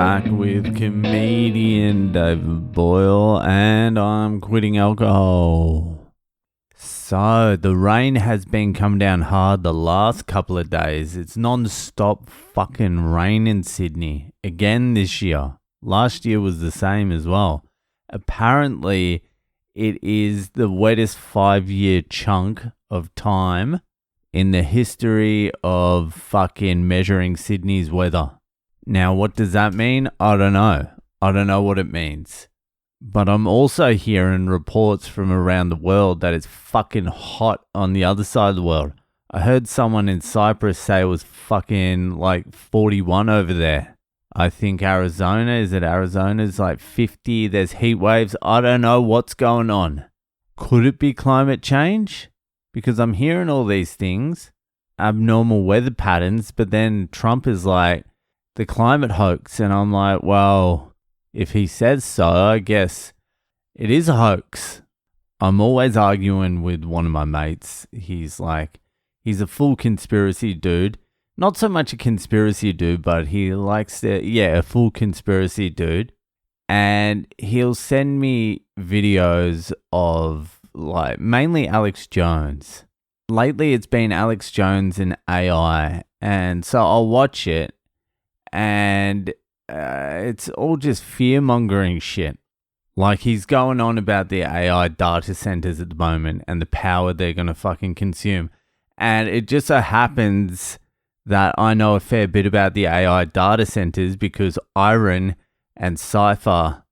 back with comedian David Boyle, and I'm quitting alcohol. So, the rain has been coming down hard the last couple of days. It's non-stop fucking rain in Sydney. Again this year. Last year was the same as well. Apparently, it is the wettest 5-year chunk of time in the history of fucking measuring Sydney's weather. Now, what does that mean? I don't know. I don't know what it means. But I'm also hearing reports from around the world that it's fucking hot on the other side of the world. I heard someone in Cyprus say it was fucking like 41 over there. I think Arizona's like 50. There's heat waves. I don't know what's going on. Could it be climate change? Because I'm hearing all these things, abnormal weather patterns, but then Trump is like, the climate hoax. And I'm like, well, if he says so, I guess it is a hoax. I'm always arguing with one of my mates. He's a full conspiracy dude. Not so much a conspiracy dude, but he likes a full conspiracy dude. And he'll send me videos of mainly Alex Jones. Lately it's been Alex Jones and AI. And so I'll watch it. And it's all just fear-mongering shit. Like, he's going on about the AI data centers at the moment and the power they're going to fucking consume. And it just so happens that I know a fair bit about the AI data centers because Iron and Cypher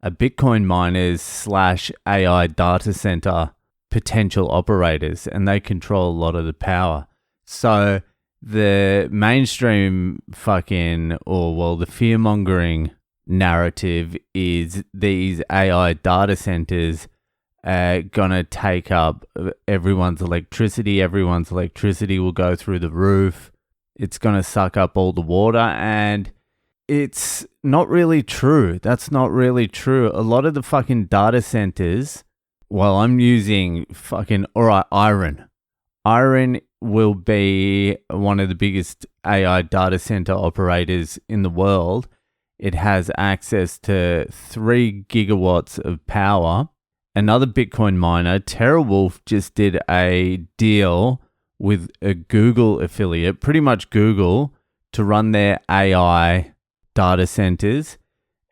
are Bitcoin miners / AI data center potential operators, and they control a lot of the power. So the mainstream the fear-mongering narrative is these AI data centers are going to take up everyone's electricity. Everyone's electricity will go through the roof. It's going to suck up all the water, and it's not really true. That's not really true. A lot of the fucking data centers, I'm using Iron. Iron will be one of the biggest AI data center operators in the world. It has access to 3 gigawatts of power. Another Bitcoin miner, TeraWulf, just did a deal with a Google affiliate, pretty much Google, to run their AI data centers.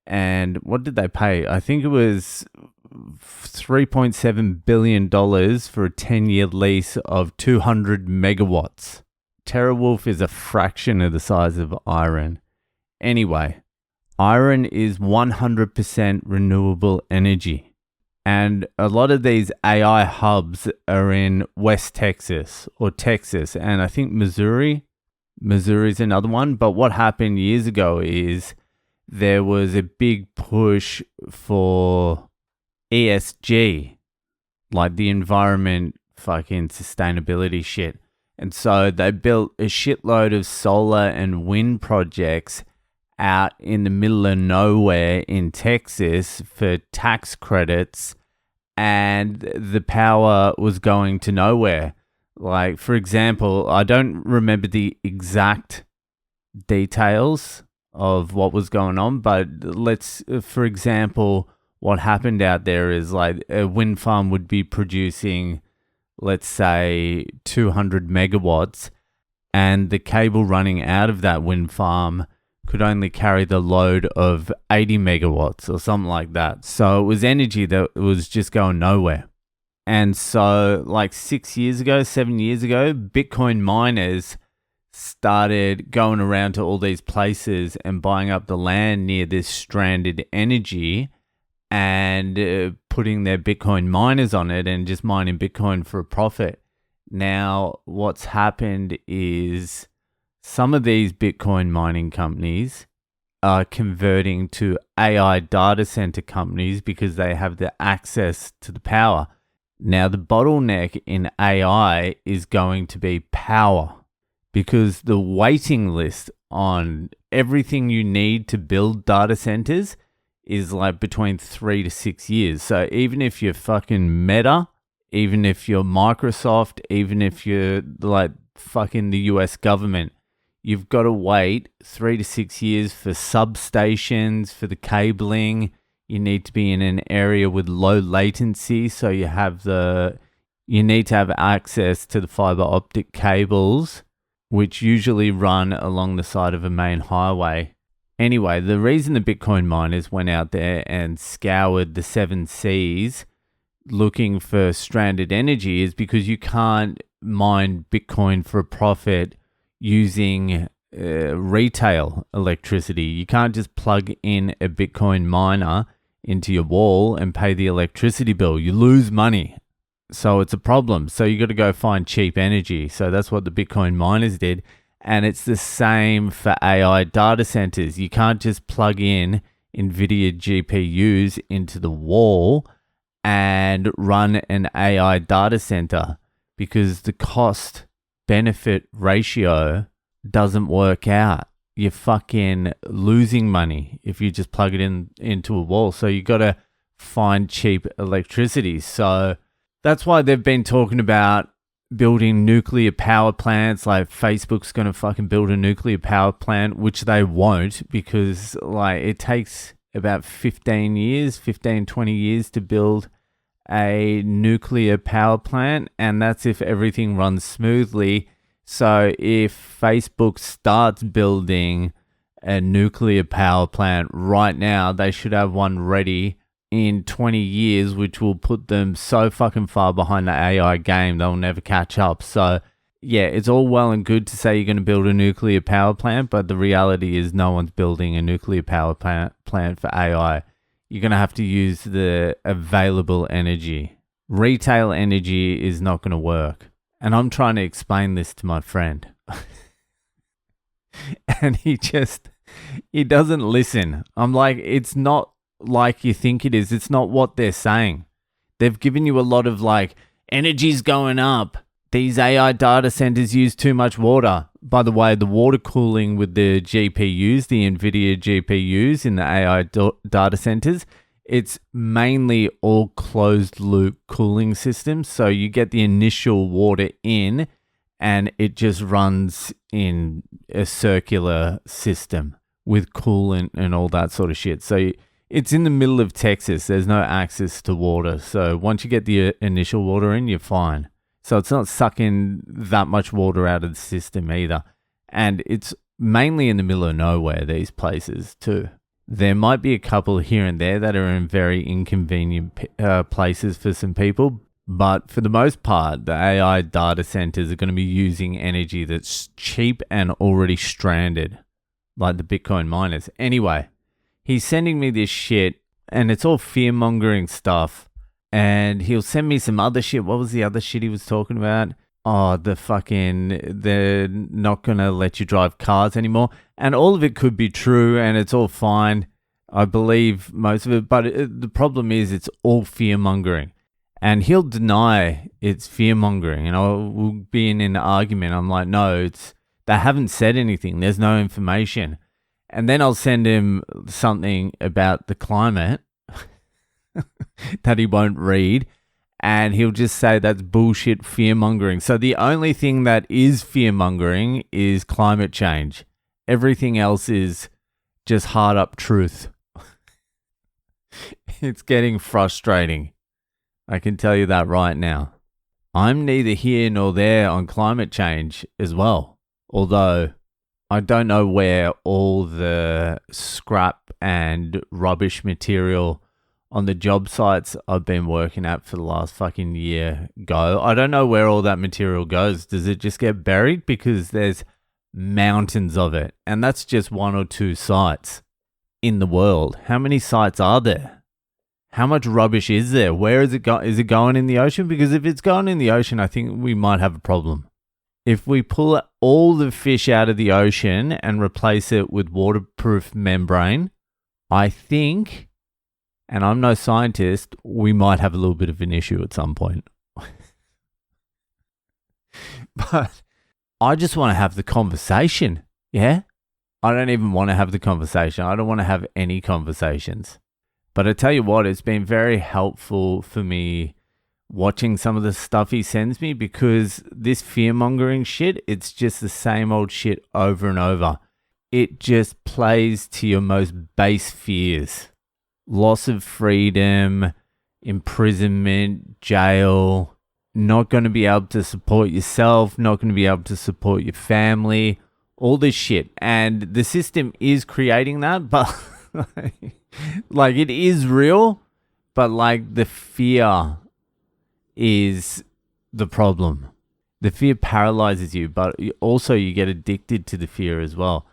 And what did they pay? I think it was $3.7 billion for a 10-year lease of 200 megawatts. TeraWulf is a fraction of the size of Iron. Anyway, Iron is 100% renewable energy. And a lot of these AI hubs are in West Texas or Texas, and I think Missouri. Missouri's another one. But what happened years ago is there was a big push for ESG, like the environment fucking sustainability shit. And so they built a shitload of solar and wind projects out in the middle of nowhere in Texas for tax credits, and the power was going to nowhere. Like, for example, I don't remember the exact details of what was going on, but for example, what happened out there is like a wind farm would be producing, let's say, 200 megawatts, and the cable running out of that wind farm could only carry the load of 80 megawatts or something like that. So it was energy that was just going nowhere. And so 7 years ago, Bitcoin miners started going around to all these places and buying up the land near this stranded energy and putting their Bitcoin miners on it and just mining Bitcoin for a profit. Now, what's happened is some of these Bitcoin mining companies are converting to AI data center companies because they have the access to the power. Now, the bottleneck in AI is going to be power, because the waiting list on everything you need to build data centers is between 3 to 6 years. So even if you're fucking Meta, even if you're Microsoft, even if you're fucking the US government, you've got to wait 3 to 6 years for substations, for the cabling. You need to be in an area with low latency, so you need to have access to the fiber optic cables, which usually run along the side of a main highway. Anyway, the reason the Bitcoin miners went out there and scoured the 7 seas looking for stranded energy is because you can't mine Bitcoin for a profit using retail electricity. You can't just plug in a Bitcoin miner into your wall and pay the electricity bill. You lose money. So it's a problem. So you got to go find cheap energy. So that's what the Bitcoin miners did. And it's the same for AI data centers. You can't just plug in NVIDIA GPUs into the wall and run an AI data center because the cost benefit ratio doesn't work out. You're fucking losing money if you just plug it into a wall. So you got to find cheap electricity. So that's why they've been talking about building nuclear power plants. Like Facebook's going to fucking build a nuclear power plant, which they won't because like it takes about 20 years to build a nuclear power plant. And that's if everything runs smoothly. So if Facebook starts building a nuclear power plant right now, they should have one ready in 20 years, which will put them so fucking far behind the AI game, they'll never catch up. So yeah, it's all well and good to say you're going to build a nuclear power plant, but the reality is no one's building a nuclear power plant for AI. You're going to have to use the available energy. Retail energy is not going to work. And I'm trying to explain this to my friend. And he doesn't listen. I'm like, it's not like you think it is. It's not what they're saying. They've given you a lot of like, energy's going up. These AI data centers use too much water. By the way, the water cooling with the GPUs, the NVIDIA GPUs in the AI data centers, it's mainly all closed loop cooling systems. So you get the initial water in and it just runs in a circular system with coolant and all that sort of shit. So it's in the middle of Texas. There's no access to water. So once you get the initial water in, you're fine. So it's not sucking that much water out of the system either. And it's mainly in the middle of nowhere, these places too. There might be a couple here and there that are in very inconvenient places for some people. But for the most part, the AI data centers are going to be using energy that's cheap and already stranded, like the Bitcoin miners. Anyway, he's sending me this shit and it's all fear-mongering stuff. And he'll send me some other shit. What was the other shit he was talking about? Oh, they're not going to let you drive cars anymore. And all of it could be true and it's all fine. I believe most of it. But the problem is it's all fear-mongering. And he'll deny it's fear-mongering. And we'll be in an argument. I'm like, no, they haven't said anything. There's no information. And then I'll send him something about the climate that he won't read. And he'll just say that's bullshit fear-mongering. So the only thing that is fear-mongering is climate change. Everything else is just hard-up truth. It's getting frustrating. I can tell you that right now. I'm neither here nor there on climate change as well. Although I don't know where all the scrap and rubbish material on the job sites I've been working at for the last fucking year go. I don't know where all that material goes. Does it just get buried? Because there's mountains of it. And that's just 1 or 2 sites in the world. How many sites are there? How much rubbish is there? Where is it going? Is it going in the ocean? Because if it's going in the ocean, I think we might have a problem. If we pull all the fish out of the ocean and replace it with waterproof membrane, I think, and I'm no scientist, we might have a little bit of an issue at some point. But I just want to have the conversation, yeah? I don't even want to have the conversation. I don't want to have any conversations. But I tell you what, it's been very helpful for me watching some of the stuff he sends me, because this fear-mongering shit, it's just the same old shit over and over. It just plays to your most base fears. Loss of freedom, imprisonment, jail, not going to be able to support yourself, not going to be able to support your family, all this shit. And the system is creating that, but like it is real, but like the fear is the problem. The fear paralyzes you, but also you get addicted to the fear as well.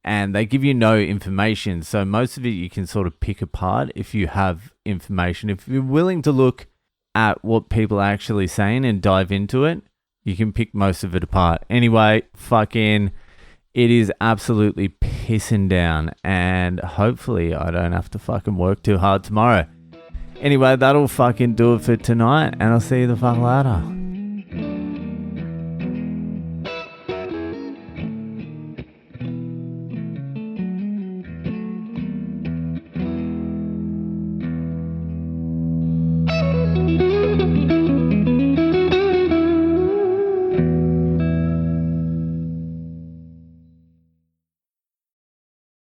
And they give you no information. So most of it you can sort of pick apart if you have information. If you're willing to look at what people are actually saying and dive into it, you can pick most of it apart. Anyway, fucking, it is absolutely pissing down. And hopefully I don't have to fucking work too hard tomorrow. Anyway, that'll fucking do it for tonight. And I'll see you the fuck later.